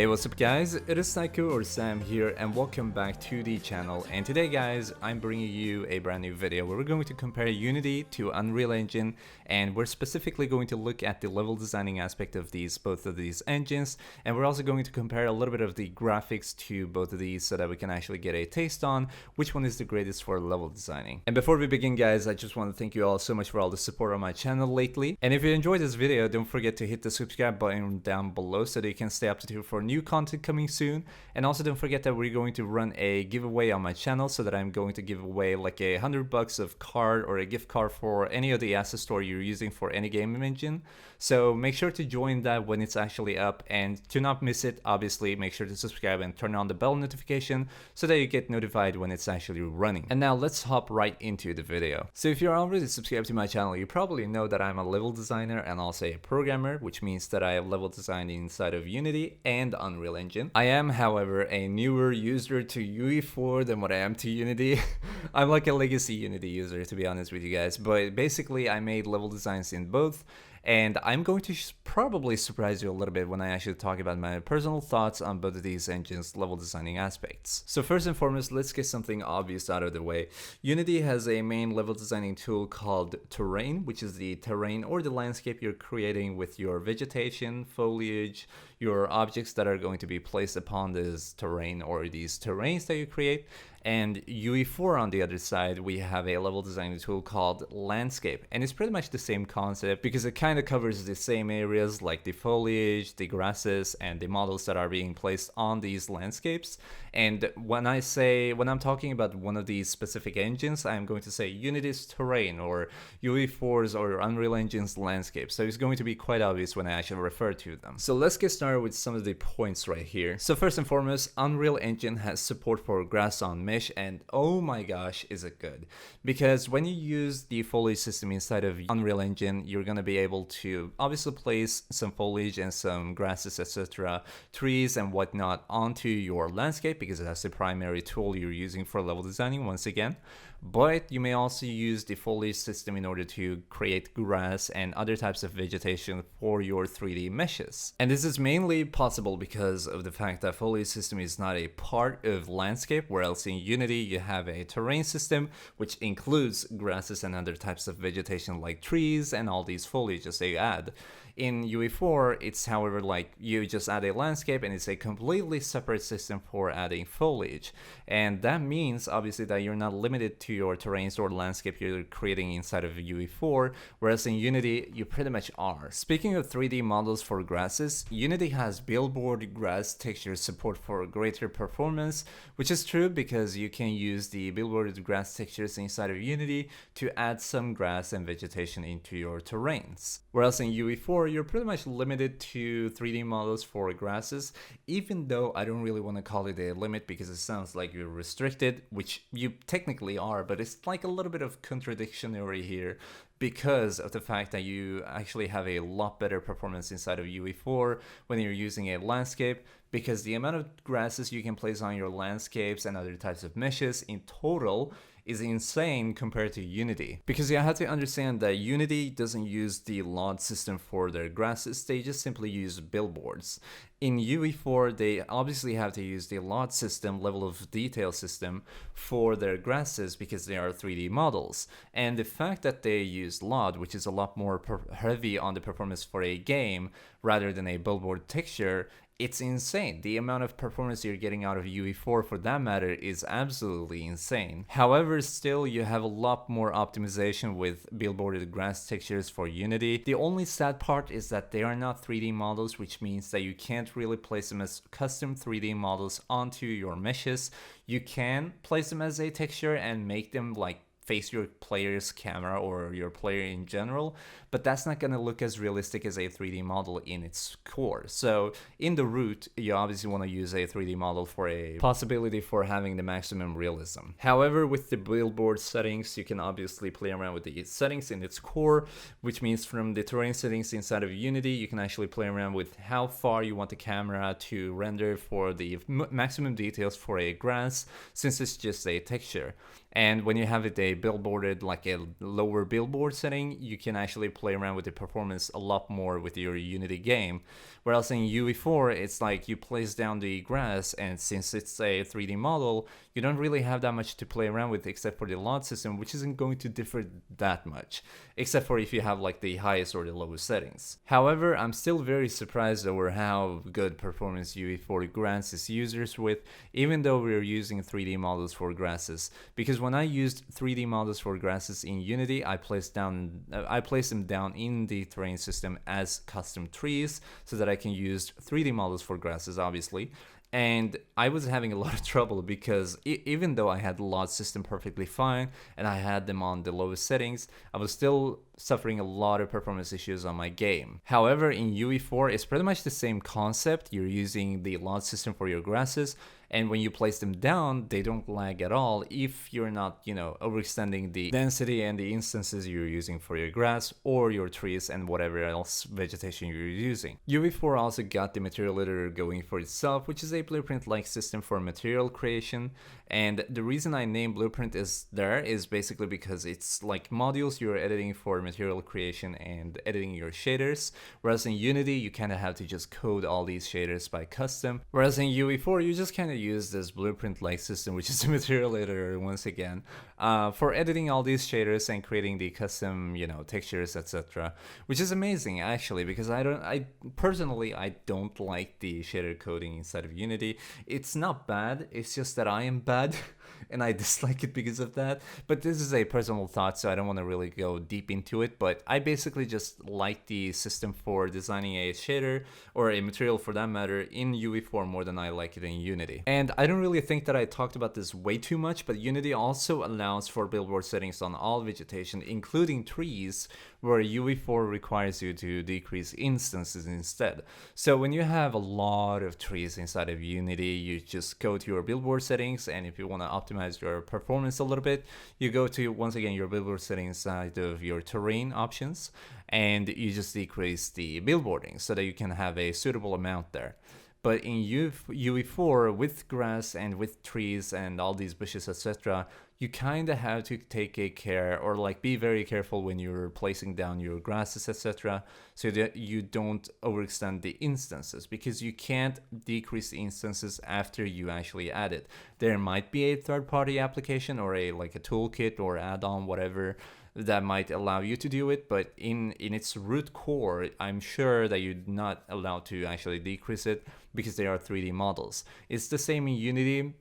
Hey, what's up guys, it is Psycho or Sam here and welcome back to the channel. And today guys, I'm bringing you a brand new video where we're going to compare Unity to Unreal Engine, and we're specifically going to look at the level designing aspect of both of these engines, and we're also going to compare a little bit of the graphics to both of these so that we can actually get a taste on which one is the greatest for level designing. And before we begin guys, I just want to thank you all so much for all the support on my channel lately. And if you enjoyed this video, don't forget to hit the subscribe button down below so that you can stay up to date for new content coming soon. And also don't forget that we're going to run a giveaway on my channel, so that I'm going to give away like $100 of card or a gift card for any of the asset store you're using for any game engine. So make sure to join that when it's actually up, and to not miss it, obviously make sure to subscribe and turn on the bell notification so that you get notified when it's actually running. And now let's hop right into the video. So if you're already subscribed to my channel, you probably know that I'm a level designer and also a programmer, which means that I have level design inside of Unity and Unreal Engine. I am, however, a newer user to UE4 than what I am to Unity. I'm like a legacy Unity user, to be honest with you guys, but basically I made level designs in both. And I'm going to probably surprise you a little bit when I actually talk about my personal thoughts on both of these engines' level designing aspects. So first and foremost, let's get something obvious out of the way. Unity has a main level designing tool called terrain, which is the terrain or the landscape you're creating with your vegetation, foliage, your objects that are going to be placed upon this terrain or these terrains that you create. And UE4 on the other side, we have a level design tool called landscape, and it's pretty much the same concept because it kind of covers the same areas like the foliage, the grasses, and the models that are being placed on these landscapes. And when I'm talking about one of these specific engines, I'm going to say Unity's terrain or UE4's or Unreal Engine's landscape. So it's going to be quite obvious when I actually refer to them. So let's get started with some of the points right here. So first and foremost, Unreal Engine has support for grass on mesh, and oh my gosh, is it good, because when you use the foliage system inside of Unreal Engine, you're going to be able to obviously place some foliage and some grasses, etc., trees and whatnot onto your landscape, because that's the primary tool you're using for level designing once again. But you may also use the foliage system in order to create grass and other types of vegetation for your 3D meshes. And this is mainly possible because of the fact that foliage system is not a part of landscape, whereas in Unity you have a terrain system which includes grasses and other types of vegetation like trees and all these foliages they add. In UE4, it's however like you just add a landscape and it's a completely separate system for adding foliage. And that means obviously that you're not limited to your terrains or landscape you're creating inside of UE4, whereas in Unity you pretty much are. Speaking of 3D models for grasses, Unity has billboard grass texture support for greater performance, which is true because you can use the billboard grass textures inside of Unity to add some grass and vegetation into your terrains. Whereas in UE4, you're pretty much limited to 3D models for grasses, even though I don't really want to call it a limit because it sounds like you're restricted, which you technically are, but it's like a little bit of contradictionary here because of the fact that you actually have a lot better performance inside of UE4 when you're using a landscape, because the amount of grasses you can place on your landscapes and other types of meshes in total is insane compared to Unity. Because you have to understand that Unity doesn't use the LOD system for their grasses, they just simply use billboards. In UE4, they obviously have to use the LOD system, level of detail system, for their grasses because they are 3D models. And the fact that they use LOD, which is a lot more heavy on the performance for a game rather than a billboard texture, it's insane. The amount of performance you're getting out of UE4 for that matter is absolutely insane. However, still you have a lot more optimization with billboarded grass textures for Unity. The only sad part is that they are not 3D models, which means that you can't really place them as custom 3D models onto your meshes. You can place them as a texture and make them like face your player's camera or your player in general, but that's not going to look as realistic as a 3D model in its core. So in the root, you obviously want to use a 3D model for a possibility for having the maximum realism. However, with the billboard settings, you can obviously play around with the settings in its core, which means from the terrain settings inside of Unity, you can actually play around with how far you want the camera to render for the maximum details for a grass, since it's just a texture. And when you have it a a billboarded, like a lower billboard setting, you can actually play around with the performance a lot more with your Unity game. Whereas in UE4, it's like you place down the grass, and since it's a 3D model, you don't really have that much to play around with except for the lot system, which isn't going to differ that much, except for if you have like the highest or the lowest settings. However, I'm still very surprised over how good performance UE4 grants its users with, even though we're using 3D models for grasses. Because when I used 3D models for grasses in Unity, I placed them down in the terrain system as custom trees so that I can use 3D models for grasses, obviously. And I was having a lot of trouble because even though I had the lot system perfectly fine and I had them on the lowest settings, I was still suffering a lot of performance issues on my game. However, in UE4, it's pretty much the same concept. You're using the lot system for your grasses, and when you place them down, they don't lag at all if you're not, overextending the density and the instances you're using for your grass or your trees and whatever else vegetation you're using. UE4 also got the material editor going for itself, which is a blueprint-like system for material creation. And the reason I named Blueprint is basically because it's like modules you're editing for material creation and editing your shaders. Whereas in Unity, you kind of have to just code all these shaders by custom. Whereas in UE4, you just kind of use this Blueprint-like system, which is a material editor once again, for editing all these shaders and creating the custom, textures, etc. Which is amazing actually, because I personally don't like the shader coding inside of Unity. It's not bad, it's just that I am bad and I dislike it because of that. But this is a personal thought, so I don't want to really go deep into it. But I basically just like the system for designing a shader, or a material for that matter, in UE4 more than I like it in Unity. And I don't really think that I talked about this way too much, but Unity also allows for billboard settings on all vegetation, including trees, where UE4 requires you to decrease instances instead. So when you have a lot of trees inside of Unity, you just go to your billboard settings, and if you want to optimize your performance a little bit, you go to, once again, your billboard settings side of your terrain options, and you just decrease the billboarding so that you can have a suitable amount there. But in UE4, with grass and with trees and all these bushes, etc., you kind of have to take a care, or like be very careful when you're placing down your grasses, etc., so that you don't overextend the instances, because you can't decrease the instances after you actually add it. There might be a third-party application or a toolkit or add-on, whatever, that might allow you to do it, but in its root core, I'm sure that you're not allowed to actually decrease it because they are 3D models. It's the same in Unity.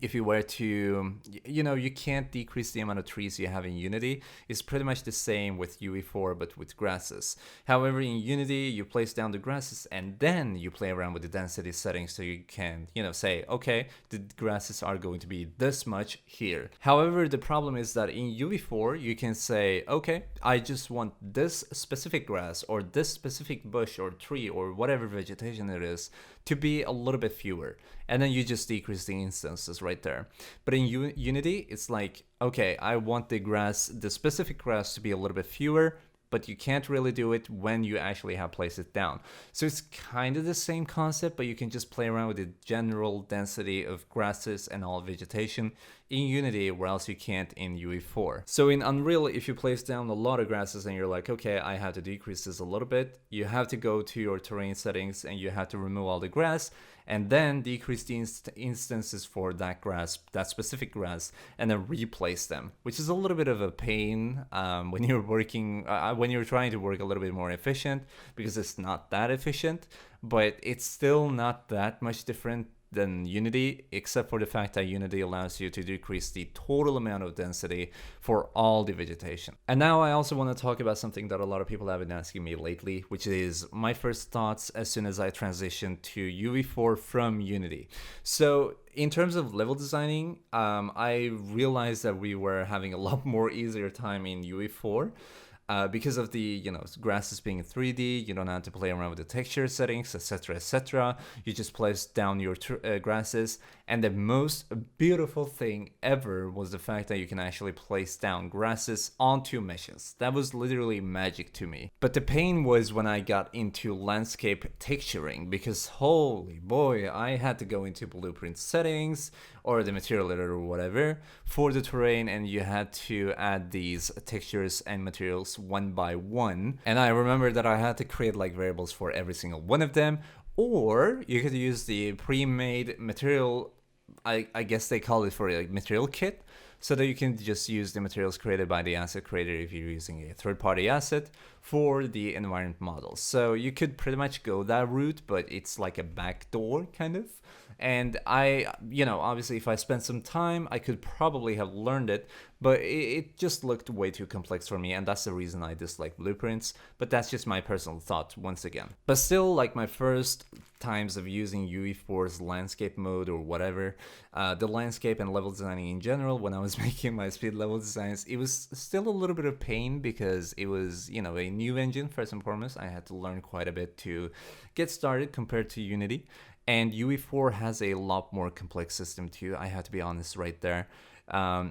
If you were to, you can't decrease the amount of trees you have in Unity. It's pretty much the same with UE4, but with grasses. However, in Unity, you place down the grasses and then you play around with the density settings so you can, say, okay, the grasses are going to be this much here. However, the problem is that in UE4, you can say, okay, I just want this specific grass or this specific bush or tree or whatever vegetation it is to be a little bit fewer. And then you just decrease the instances right there. But in Unity, it's like, okay, I want the specific grass to be a little bit fewer, but you can't really do it when you actually have placed it down. So it's kind of the same concept, but you can just play around with the general density of grasses and all vegetation in Unity, where else you can't in UE4. So in Unreal, if you place down a lot of grasses and you're like, okay, I have to decrease this a little bit, you have to go to your terrain settings and you have to remove all the grass and then decrease the instances for that grass, that specific grass, and then replace them, which is a little bit of a pain when you're trying to work a little bit more efficient, because it's not that efficient, but it's still not that much different than Unity, except for the fact that Unity allows you to decrease the total amount of density for all the vegetation. And now I also want to talk about something that a lot of people have been asking me lately, which is my first thoughts as soon as I transitioned to UE4 from Unity. So in terms of level designing, I realized that we were having a lot more easier time in UE4. Because of the, you know, grasses being 3D, you don't have to play around with the texture settings, etc., etc. You just place down your grasses, and the most beautiful thing ever was the fact that you can actually place down grasses onto meshes. That was literally magic to me. But the pain was when I got into landscape texturing, because holy boy, I had to go into blueprint settings or the material editor or whatever for the terrain, and you had to add these textures and materials one by one. And I remember that I had to create like variables for every single one of them, or you could use the pre-made material, I guess they call it for a material kit, so that you can just use the materials created by the asset creator if you're using a third-party asset for the environment models. So you could pretty much go that route, but it's like a backdoor kind of. And I, you know, obviously if I spent some time, I could probably have learned it, but it just looked way too complex for me, and that's the reason I dislike blueprints. But that's just my personal thought once again. But still, like my first times of using UE4's landscape mode or whatever, the landscape and level designing in general, when I was making my speed level designs, it was still a little bit of pain because it was, you know, a new engine first and foremost. I had to learn quite a bit to get started compared to Unity. And UE4 has a lot more complex system too, I have to be honest right there,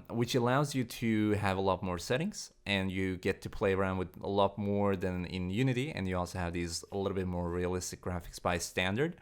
which allows you to have a lot more settings, and you get to play around with a lot more than in Unity, and you also have these a little bit more realistic graphics by standard.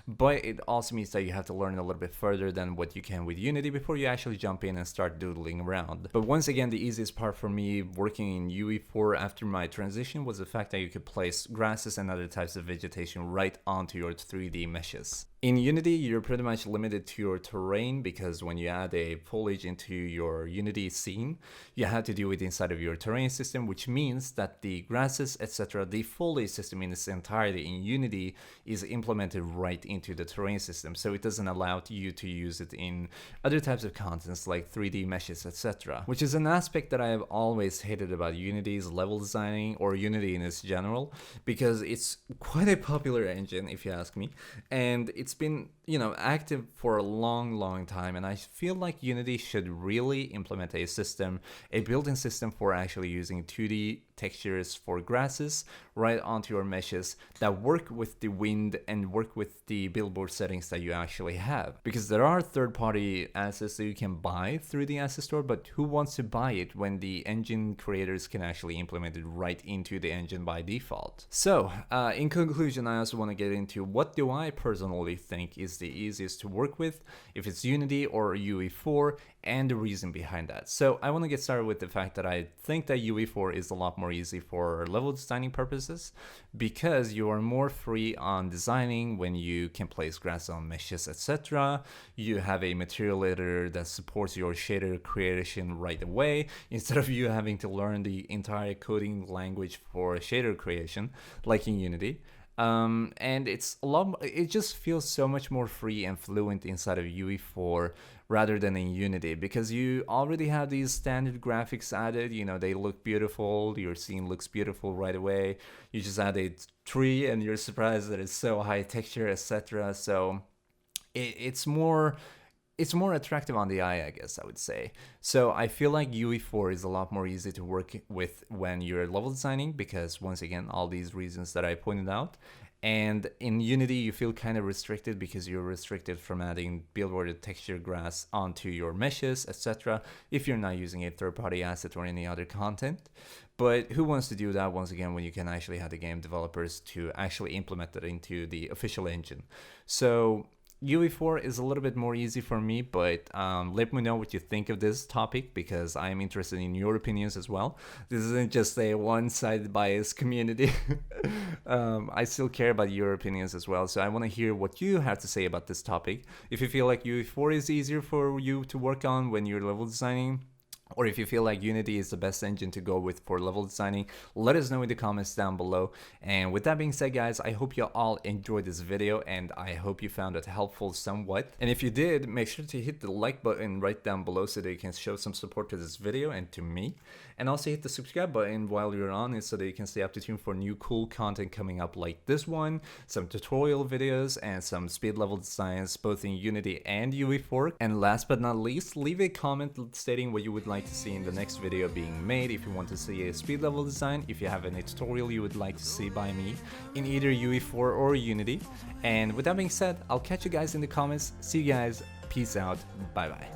But it also means that you have to learn a little bit further than what you can with Unity before you actually jump in and start doodling around. But once again, the easiest part for me working in UE4 after my transition was the fact that you could place grasses and other types of vegetation right onto your 3D meshes. In Unity, you're pretty much limited to your terrain, because when you add a foliage into your Unity scene, you have to do it inside of your terrain system, which means that the grasses, etc., the foliage system in its entirety in Unity is implemented right into the terrain system, so it doesn't allow you to use it in other types of contents like 3D meshes, etc., which is an aspect that I have always hated about Unity's level designing, or Unity in its general, because it's quite a popular engine if you ask me, and it's been, you know, active for a long time, and I feel like Unity should really implement a system, a built-in system for actually using 2D textures for grasses right onto your meshes that work with the wind and work with the billboard settings that you actually have. Because there are third-party assets that you can buy through the asset store, but who wants to buy it when the engine creators can actually implement it right into the engine by default? So in conclusion, I also want to get into what do I personally think is the easiest to work with, if it's Unity or UE4, and the reason behind that. So I want to get started with the fact that I think that UE4 is a lot more easy for level designing purposes, because you are more free on designing when you can place grass on meshes, etc. You have a material editor that supports your shader creation right away, instead of you having to learn the entire coding language for shader creation like in Unity. And it's a lot, it just feels so much more free and fluent inside of UE4 rather than in Unity, because you already have these standard graphics added, you know, they look beautiful, your scene looks beautiful right away, you just add a tree and you're surprised that it's so high texture, etc. So it's more attractive on the eye, I guess I would say. So I feel like UE4 is a lot more easy to work with when you're level designing, because once again, all these reasons that I pointed out. And in Unity, you feel kind of restricted because you're restricted from adding billboarded texture grass onto your meshes, etc. if you're not using a third-party asset or any other content. But who wants to do that once again when you can actually have the game developers to actually implement it into the official engine? So UE4 is a little bit more easy for me, but let me know what you think of this topic, because I am interested in your opinions as well. This isn't just a one-sided biased community. I still care about your opinions as well, so I want to hear what you have to say about this topic. If you feel like UE4 is easier for you to work on when you're level designing, or if you feel like Unity is the best engine to go with for level designing, let us know in the comments down below. And with that being said, guys, I hope you all enjoyed this video, and I hope you found it helpful somewhat. And if you did, make sure to hit the like button right down below so that you can show some support to this video and to me. And also hit the subscribe button while you're on it so that you can stay up to tune for new cool content coming up like this one, some tutorial videos, and some speed level designs both in Unity and UE4. And last but not least, leave a comment stating what you would like like to see in the next video being made, if you want to see a speed level design, if you have any tutorial you would like to see by me in either UE4 or Unity. And with that being said, I'll catch you guys in the comments. See you guys. Peace out. Bye bye.